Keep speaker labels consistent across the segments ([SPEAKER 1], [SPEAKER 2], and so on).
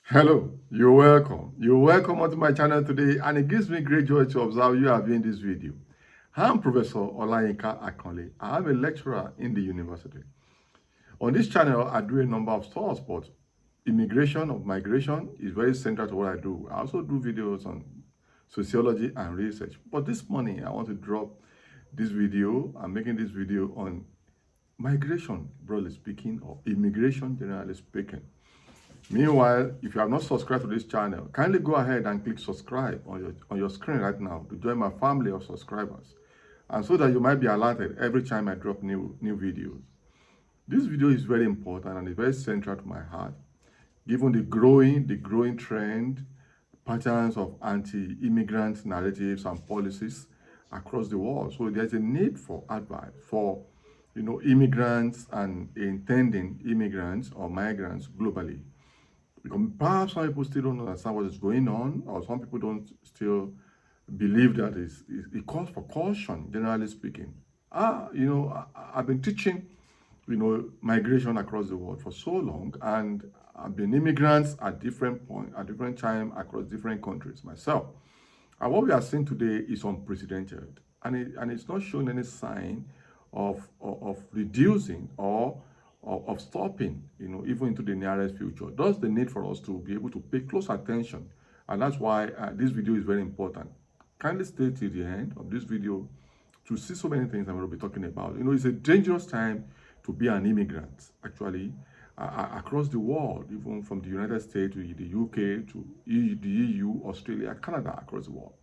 [SPEAKER 1] Hello, you're welcome. You're welcome onto my channel today, and it gives me great joy to observe you are viewing this video. I'm Professor Olayinka Akanle. I'm a lecturer in the university. On this channel, I do a number of stuff, but immigration or migration is very central to what I do. I also do videos on sociology and research. But this morning, I want to drop this video. I'm making this video on migration, broadly speaking, or immigration, generally speaking. Meanwhile, if you have not subscribed to this channel, kindly go ahead and click subscribe on your screen right now to join my family of subscribers, and so that you might be alerted every time I drop new videos. This video is very important and it's very central to my heart, given the growing trend, patterns of anti-immigrant narratives and policies across the world. So there's a need for advice for immigrants and intending immigrants or migrants globally. Because perhaps some people still don't understand what is going on, or some people don't still believe that it calls for caution, generally speaking. I've been teaching, migration across the world for so long, and I've been immigrants at different points, at different time across different countries myself. And what we are seeing today is unprecedented, and it's not showing any sign of reducing or of stopping, even into the nearest future. Thus, the need for us to be able to pay close attention. And that's why this video is very important. Kindly stay till the end of this video to see so many things I'm going to be talking about. It's a dangerous time to be an immigrant, actually, across the world, even from the United States to the UK to the EU, Australia, Canada, across the world.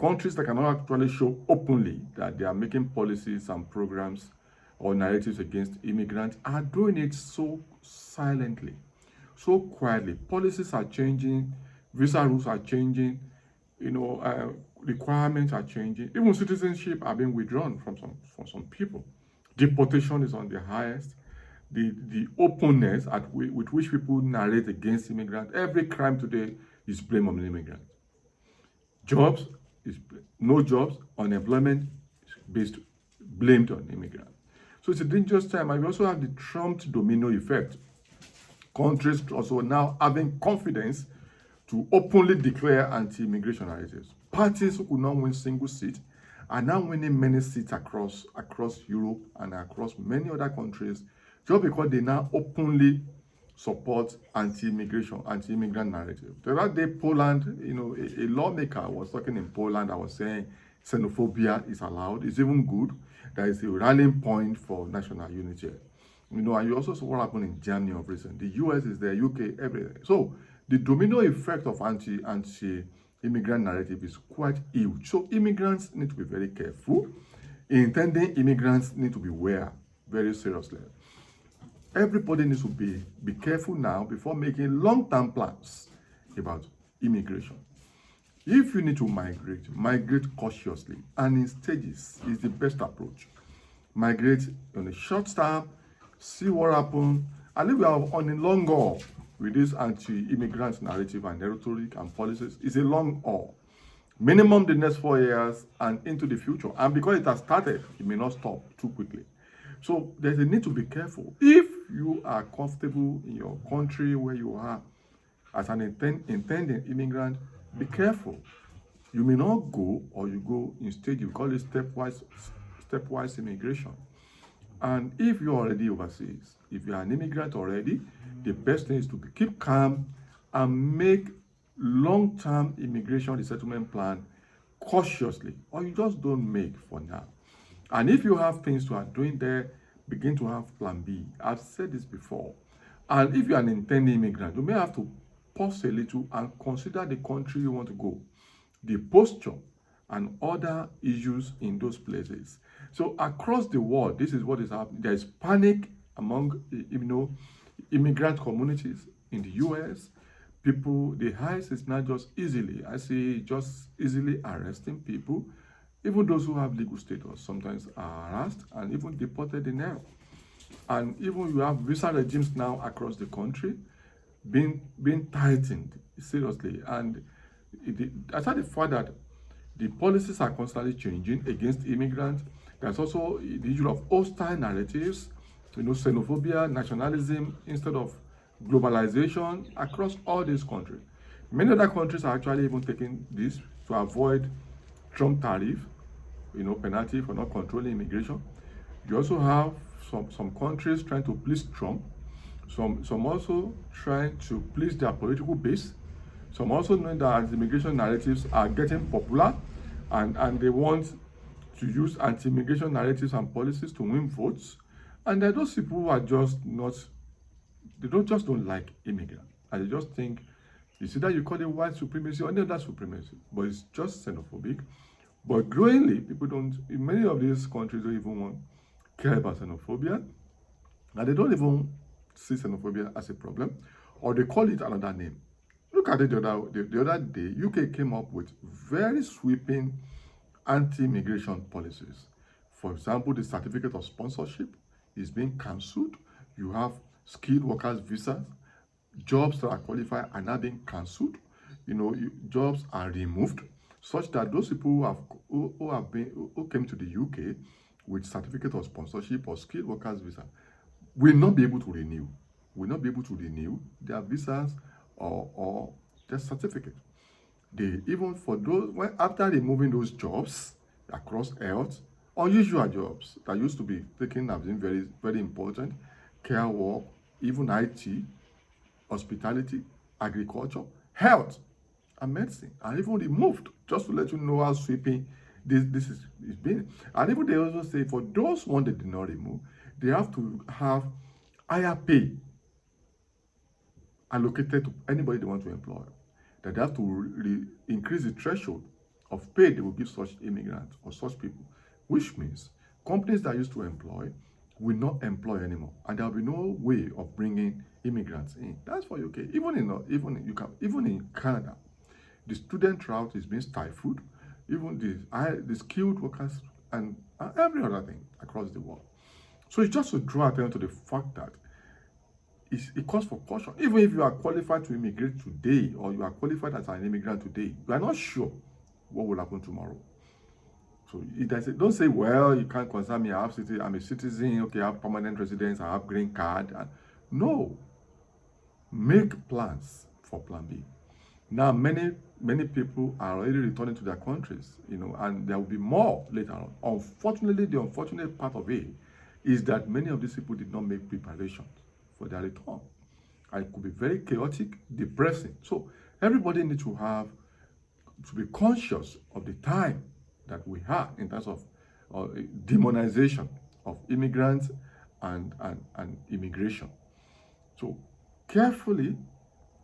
[SPEAKER 1] Countries that cannot actually show openly that they are making policies and programs or narratives against immigrants are doing it so silently, so quietly. Policies are changing, visa rules are changing, requirements are changing. Even citizenship are being withdrawn from some people. Deportation is on the highest. The openness with which people narrate against immigrants, every crime today is blamed on immigrants. Jobs is no jobs, unemployment is blamed on immigrants. So it's a dangerous time. And we also have the Trump domino effect. Countries also now having confidence to openly declare anti-immigration narratives. Parties who could not win single seat are now winning many seats across Europe and across many other countries, just because they now openly support anti-immigration, anti-immigrant narrative. The other day, Poland, a lawmaker was talking in Poland. I was saying xenophobia is allowed. It's even good. There is a rallying point for national unity. And you also saw what happened in Germany of recent. The US is there, UK, everything. So the domino effect of anti-immigrant narrative is quite huge. So immigrants need to be very careful. Intending immigrants need to be aware very seriously. Everybody needs to be careful now before making long-term plans about immigration. If you need to migrate cautiously and in stages is the best approach. Migrate on a short term, see what happens, and if we are on a long haul with this anti-immigrant narrative and rhetoric and policies, it's a long haul. Minimum the next 4 years and into the future. And because it has started, it may not stop too quickly. So there's a need to be careful. If you are comfortable in your country where you are as an intending immigrant, be careful. You may not go, or you go instead, you call it stepwise immigration. And if you're already overseas, if you're an immigrant already, the best thing is to keep calm and make long-term immigration resettlement plan cautiously, or you just don't make for now. And if you have things you are doing there, begin to have plan B. I've said this before. And if you're an intending immigrant, you may have to pause a little and consider the country you want to go, the posture, and other issues in those places. So across the world, this is what is happening. There is panic among, immigrant communities in the US. People, the highest is not just easily arresting people. Even those who have legal status sometimes are harassed and even deported in hell. And even you have visa regimes now across the country being tightened seriously. And aside the fact that the policies are constantly changing against immigrants, there's also the issue of hostile narratives, xenophobia, nationalism, instead of globalization across all these countries. Many other countries are actually even taking this to avoid Trump tariff, penalty for not controlling immigration. You also have some countries trying to please Trump, some also trying to please their political base, some also knowing that anti-immigration narratives are getting popular, and they want to use anti-immigration narratives and policies to win votes. And there are those people who are just not, they don't like immigrants, and they just think it's either you call it white supremacy or any other supremacy, but it's just xenophobic. But growingly, people don't, in many of these countries, don't even care about xenophobia, and they don't even see xenophobia as a problem, or they call it another name. Look at it the other day, UK came up with very sweeping anti-immigration policies. For example, the certificate of sponsorship is being cancelled. You have skilled workers visas, jobs that are qualified are now being cancelled. Jobs are removed, such that those people who came to the UK with certificate of sponsorship or skilled workers visa will not be able to renew. Their visas or their certificate. Even for those, after removing those jobs across health, unusual jobs that used to be taken as being very, very important, care work, even IT, hospitality, agriculture, health, and medicine, and even removed, just to let you know how sweeping this is being. And even they also say for those ones they did not remove, they have to have higher pay allocated to anybody they want to employ. That they have to increase the threshold of pay they will give such immigrants or such people, which means companies that used to employ will not employ anymore, and there will be no way of bringing immigrants in. That's for UK. Even in Canada, the student route is being stifled. Even the skilled workers and every other thing across the world. So it's just to draw attention to the fact that it calls for caution. Even if you are qualified to immigrate today, or you are qualified as an immigrant today, you are not sure what will happen tomorrow. So don't say, well, you can't concern me. I'm a citizen. Okay, I have permanent residence. I have green card. No, make plans for Plan B. Now, many people are already returning to their countries, and there will be more later on. Unfortunately, the unfortunate part of it is that many of these people did not make preparations for their return. And it could be very chaotic, depressing. So everybody needs to be conscious of the time that we have in terms of demonization of immigrants and immigration. So carefully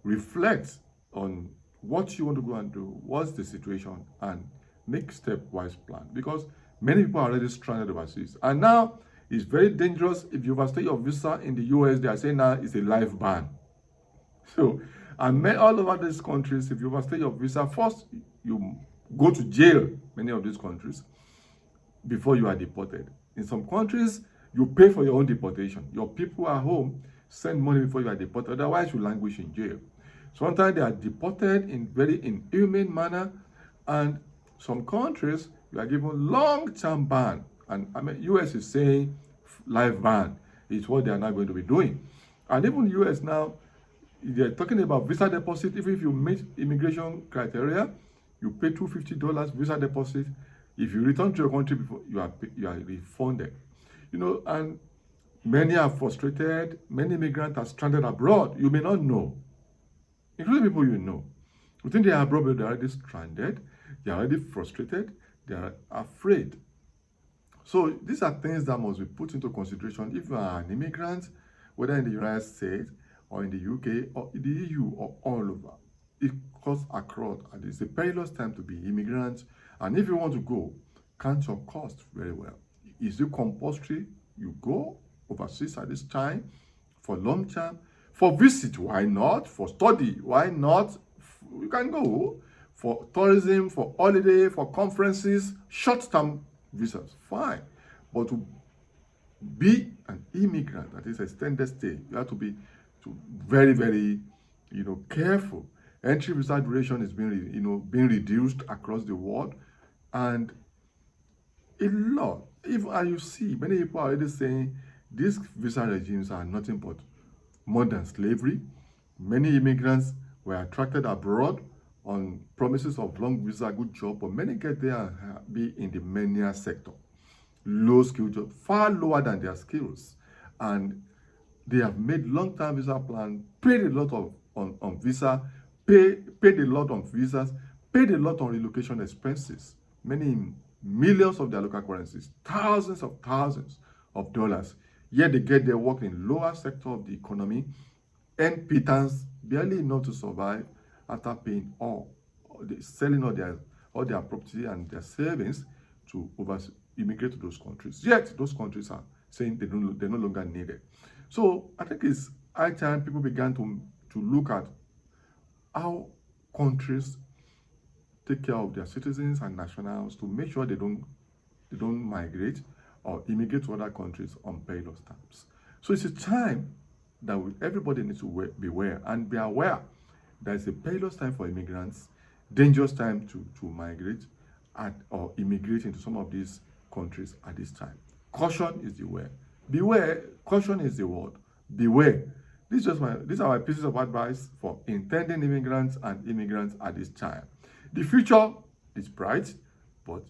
[SPEAKER 1] reflect on what you want to go and do, what's the situation, and make stepwise plan, because many people are already stranded overseas. And now it's very dangerous. If you overstay your visa in the US, they are saying now it's a life ban. So, and all over these countries, if you overstay your visa, first you go to jail, many of these countries, before you are deported. In some countries, you pay for your own deportation. Your people at home send money before you are deported, otherwise you languish in jail. Sometimes they are deported in very inhumane manner, and some countries you are given long-term ban. And US is saying life ban is what they are now going to be doing. And even US now, they're talking about visa deposit. If you meet immigration criteria, you pay $250 visa deposit. If you return to your country before, you are refunded. And many are frustrated. Many immigrants are stranded abroad. You may not know, including people you know. You think they are abroad, but they're already stranded. They are already frustrated. They are afraid. So these are things that must be put into consideration if you are an immigrant, whether in the United States or in the UK or in the EU or all over. It cuts across, and it's a perilous time to be immigrant. And if you want to go, count your cost very well. Is it compulsory you go overseas at this time for long term? For visit, why not? For study, why not? You can go for tourism, for holiday, for conferences, short-term visas, fine. But to be an immigrant, that is extended stay, you have to be very, very, careful. Entry visa duration is being reduced across the world, and a lot. And you see, many people are already saying these visa regimes are nothing but modern slavery. Many immigrants were attracted abroad on promises of long visa, good job, but many get there and be in the menial sector. Low skill job, far lower than their skills. And they have made long-term visa plans, paid a lot on visa, paid a lot on visas, paid a lot on relocation expenses, many millions of their local currencies, thousands of dollars. Yet they get their work in lower sector of the economy, earn pittance, barely enough to survive after paying selling all their property and their savings to immigrate to those countries. Yet those countries are saying they're no longer needed. So I think it's high time people began to look at how countries take care of their citizens and nationals to make sure they don't migrate or immigrate to other countries on perilous terms. So it's a time that everybody needs to beware and be aware that it's a perilous time for immigrants, dangerous time to migrate or immigrate into some of these countries at this time. Caution is the word. Beware, caution is the word. Beware. These are my pieces of advice for intending immigrants and immigrants at this time. The future is bright, but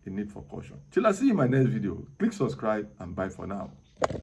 [SPEAKER 1] a need for caution. Till I see you in my next video, click subscribe and bye for now.